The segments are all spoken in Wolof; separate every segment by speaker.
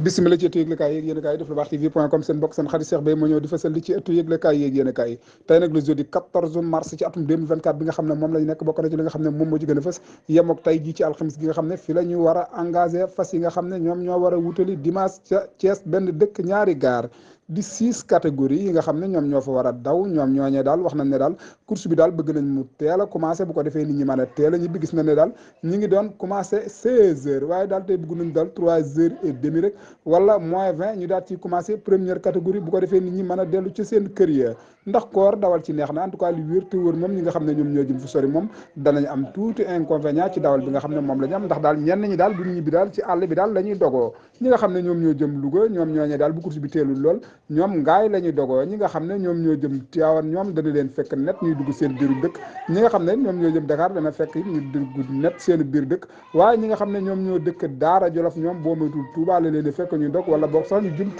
Speaker 1: bismillah ci ëttu yëglekaay yeeg yéen a kaay def lu baax tv.com seen bokk seen xarit Cheikh Bey moo ñëw di fasal li ci ëttu yëglekaay yeeg yéen a kaay tey nag le jeudi 14 mars ci atum 2024 bi nga xam ne moom lañu nekk bokk na ci li nga xam ne moom moo ci gën a fës yemook tey jii ci alxamis gi nga xam ne fi la ñu war a engagé fas yi nga xam ne ñoom ñoo war a wutali dimanche ca Thiès benn dëkk ñaari gaar di 6 catégories yi nga xam ne ñoom ñoo fa war a daw ñoom ñooñee daal wax nañ ne daal course bi daal bëgg nañ mu teel a commencé bu ko defee nit ñi mën a teel a ñibbi gis nañ ne daal ñi ngi doon commencé 16 heures waaye daal tey bëgg nañ daal 3 heures et demi rek wala moins 20 ñu daal ci commencé première catégorie bu ko defee nit ñi mën a dellu ci seen kër ya ndax koor dawal ci neex na en tout cas li wér te wóor moom ñi nga xam ne ñoom ñoo jëm fu sori moom danañ am tuuti inconvénient ci dawal bi nga xam ne moom la ñu am ndax daal ñenn ñi daal duñ ñibbi daal ci àll bi daal la ñuy dogoo ñi nga xam ne ñoom ñoo jëm Louga ñoom ñooñee daal bu course bi teelul lool ñoom ngaay la ñuy dogoo ñi nga xam ne ñoom ñoo jëm Tivaouane ñoom dana leen fekk net ñuy dugg seen biiru dëkk ñi nga xam ne ñoom ñoo jëm Dakar dana fekk ñu dugg net seen biir dëkk waaye ñi nga xam ne ñoom ñoo dëkk Daara Jolof ñoom boo moytul Touba la leen di fekk ñu dog wala boog sax ñu jub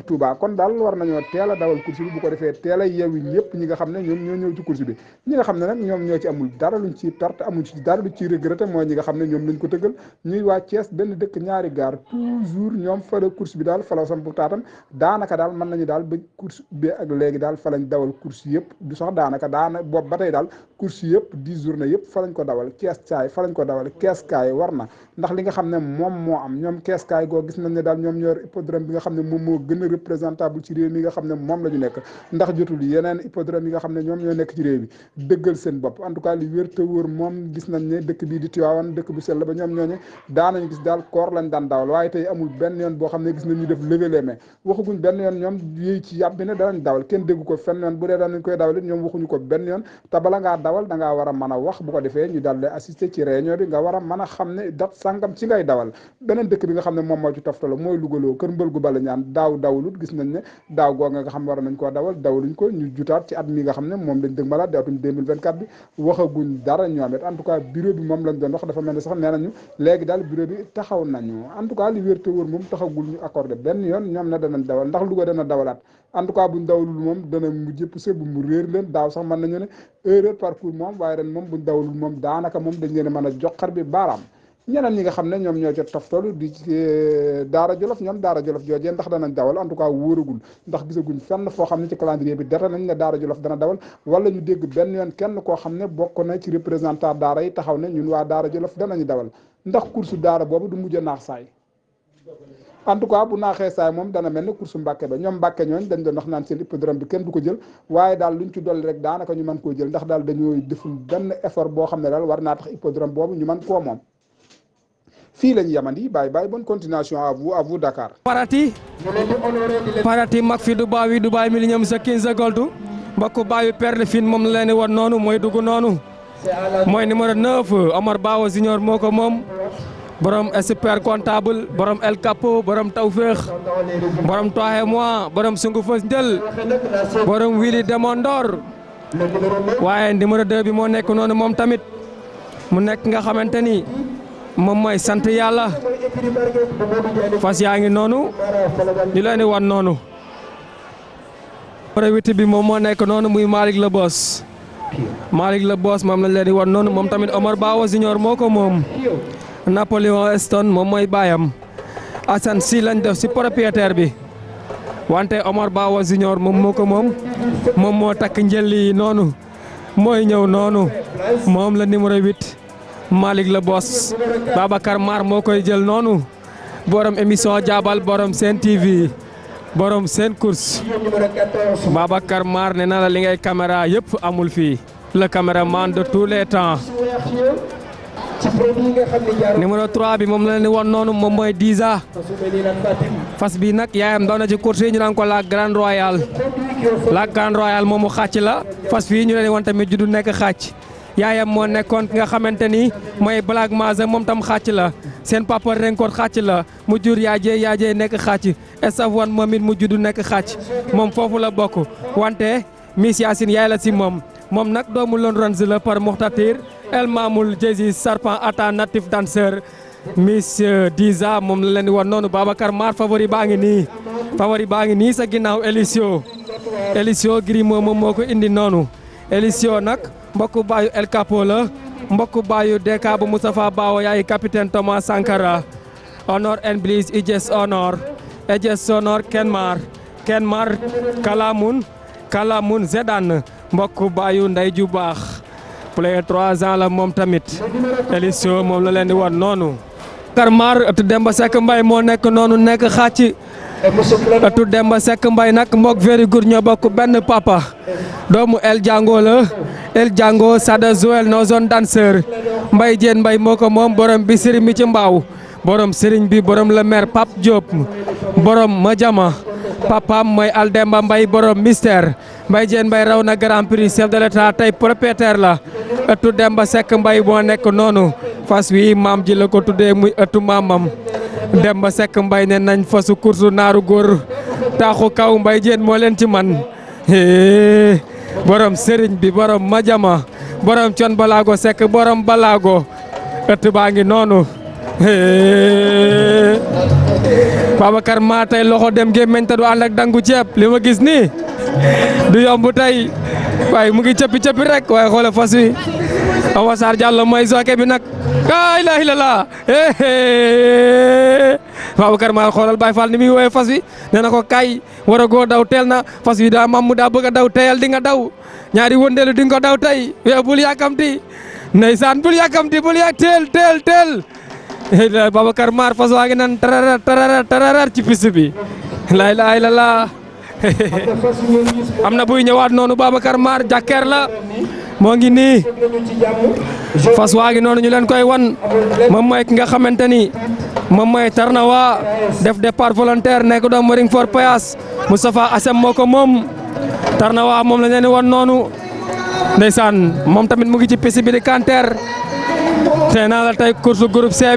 Speaker 1: Touba kon daal war nañoo teel a dawal course bi bu ko defee teel a yeewi ñëpp ñi nga xam ne ñoom ñoo ñëw ci course bi ñi nga xam ne nag ñoom ñoo ci amul dara luñ ci perte amuñ ci dara lu ciy regretté mooy ñi nga xam ne ñoom lañ ko tëggal ñuy waa Thiès benn dëkk ñaari gaar toujours ñoom fa la course bi daal fa la sampu taatam daanaka daal mën nañu daal ba course bi ak léegi daal fa lañ dawal course yëpp du sax daanaka boobu ba tey daal course yëpp 10 journée yëpp fa lañ ko dawal Thiès kaay fa lañ ko dawal Thiès kaay war na ndax li nga xam ne moom moo am ñoom Thiès kaay goo gis nañ ne daal ñoom ñoo hippodrome bi nga xam ne moom moo gën a représentable ci réew mi nga xam ne moom la ñu nekk ndax jotul yeneen hippodrome yi nga xam ne ñoom ñoo nekk ci réew bi dëggal seen bopp en tout cas li wér te wóor moom gis nañ ne dëkk bii di Tivaouane dëkk bu sell ba ñoom ñooñu daanañu gis daal koor lañ daan dawal waaye tey amul benn yoon boo xam ne gis nañ ñu def lever les mains waxaguñ benn yoon ñoom yéy ci yàb bi ne danañ dawal kenn déggu ko fenn yoon bu dee danañ koy dawal it ñoom waxuñu ko benn yoon te bala ngaa dawal da ngaa war a mën a wax bu ko defee ñu daal di assister ci réunion bi nga war a mën a xam ne dat sàngam ci ngay dawal beneen dëkk bi nga xam ne moom moo ci toftalo mooy lugaloo kër mbël gu bala ñaan daaw dawlut gis nañ ne daaw goo nga xam war nañ koo dawal dawaluñ ko ñu jutaat ci at mi nga xam ne moom lañ dëg malaat di atum 2024 bi waxaguñ dara ñoom it en tout cas bureau bi moom lañ doon wax dafa mel ne sax nee nañu léegi daal bureau bi taxaw nañu en tout cas li wér te wóor moom taxagul ñu accordé benn yoon ñoom na danañ dawal ndax Louga dana dawalaat en tout cas buñ dawalul moom dana mujj poussé bu mu réer leen daaw sax mën nañu ne erreur parcours moom waaye ren moom buñ dawalul moom daanaka moom dañ leen a mën a joxar bi baaraam ñeneen ñi nga xam ne ñoom ñoo ca toftalu di Daara Jolof ñoom Daara Jolof joojee ndax danañ dawal en tout cas wóoragul ndax gisaguñ fenn foo xam ne ci calendrier bi dara nañ ne Daara Jolof dana dawal wala ñu dégg benn yoon kenn koo xam ne bokk na ci représentant daara yi taxaw ne ñun waa Daara Jolof danañu dawal ndax course daara boobu du mujj a naax saay en tout cas bu naaxee saay moom dana mel ne course Mbàkke ba ñoom Mbàkke ñooñ dañ doon wax naan seen hippodrome bi kenn du ko jël waaye daal luñ ci dolli rek daanaka ñu mën koo jël ndax daal dañoo deful benn effort boo xam ne daal war naa tax hippodrome boobu ñu mën koo moom fii lañ yamandi bye bye bonne continuation à vous Dakar.
Speaker 2: Parati mag fi Dubai Millennium sa 15 gold mbokku baayu Père Fine moom la leen di wan noonu mooy dugg noonu mooy numéro 9 Omar Bawo Junior moo ko moom borom expert comptable borom El Capo borom Tawfeex borom Toahe moi borom Sungu Fës Njël borom Willy Demondor waaye numéro 2 bi moo nekk noonu moom tamit mu nekk nga xamante ni moom mooy sant yàlla fas yaa ngi noonu ñu leen di wan noonu prévité bi moom moo nekk noonu muy Malick la Boss moom lañ leen di wan noonu moom tamit Omar Bawo Junior moo ko moom Napoléon Eston moom mooy baayam Assane si lañ def si propriétaire bi wante Omar Bawo Junior moom moo ko moom moo takk njël yi noonu mooy ñëw noonu moom la numéro 8 Malick la Boss Babacar Mar moo koy jël noonu borom émission jaabal borom Sen TV borom Sen course Babacar Mar ne na la li ngay caméra yëpp amul fii le caméraman de tous les temps numéro 3 bi moom la leen woon noonu moom mooy Diza fas bi nag yaayam doon na ci course yi ñu naan ko la Grande Royale moomu xàcc la fas fii ñu leen woon tamit juddu nekk xàcc yaayam moo nekkoon ki nga xamante ni mooy Black Maza moom tam xàcc la seen papa Renkoot xàcc la mu jur yaajee nekk xàcc Estafone moom it mu juddu nekk xàcc moom foofu la bokk wante Miss Yacine yaay la si moom nag doomu loon range la par Mokhtatir El Mamoul Jési Serpent Ata natif danseur Miss Diza moom la leen di wan noonu Babacar Mar favori baa ngi nii sa ginnaaw Elisio Grimo moom moo ko indi noonu Elisio nag mbokku baayu El Capo la mbokku baayu Deka bu Moustapha Bawo yaay capitaine Thomas Sankara Honor and Bliss Ijes Honor Kenmar Kalamun Zedan mbokk baayu nday ju baax play 3 ans la moom tamit Elisio moom la leen di wan noonu Karmar ëttu Demba Seck Mbaye moo nekk noonu nekk xàcc ëttu Demba Seck Mbaye nag mbokk very good ñoo bokk benn papa doomu El Django la El Django Sada Joel no zone danseur Mbaye Diène Mbaye moo ko moom borom bisiri mi ci mbaaw borom sëriñ bi borom le maire Pape Diop borom Madiama papaam mooy Aldemba Mbaye borom mystère Mbaye Diène Mbaye raw na grand prix chef de l'état tey propriétaire la ëttu Demba Seck Mbaye moo nekk noonu fas wi maam ji la ko tuddee muy ëttu maamam Demba Seck Mbaye ne nañ fasu kursu naaru góor taaxu kaw Mbaye Diène moo leen ci man borom sëriñ bi borom Madiama borom con balaago Seck borom balaago ëtt baa ngi noonu Babacar maa tey loxo dem gémmeñ te du ànd ak dangu ceeb li ma gis nii du yomb tey waaye mu ngi cëppi cëppi rek waaye xoole fas wi Awa Sarr Diallo mooy zooke bi nag la ilaha illallah Babacar maa xoolal Baye Fall ni muy woowee fas wi nee na ko kay war a goo daw teel na fas wi daa mam mu daa bëgg a daw teyal di nga daw ñaari wëndeelu di nga ko daw tey bul yàkkamti ndeysaan bul yàkkamti bul yàkk teel Babacar Maar fas waa ngi nan tararar ci piste bi la ilaha illallah am na buy ñëwaat noonu Babacar Maar jàkkeer la moo ngi nii fas waa ngi noonu ñu leen koy wan moom mooy ki nga xamante ni moom mooy Tarnawa def départ volontaire nekk doom Ring for Payas Moustapha Assem moo ko moom Tarnawa moom la leen wan noonu ndeysaan moom tamit mu ngi ci piste bi di canter te naa la tey course groupe C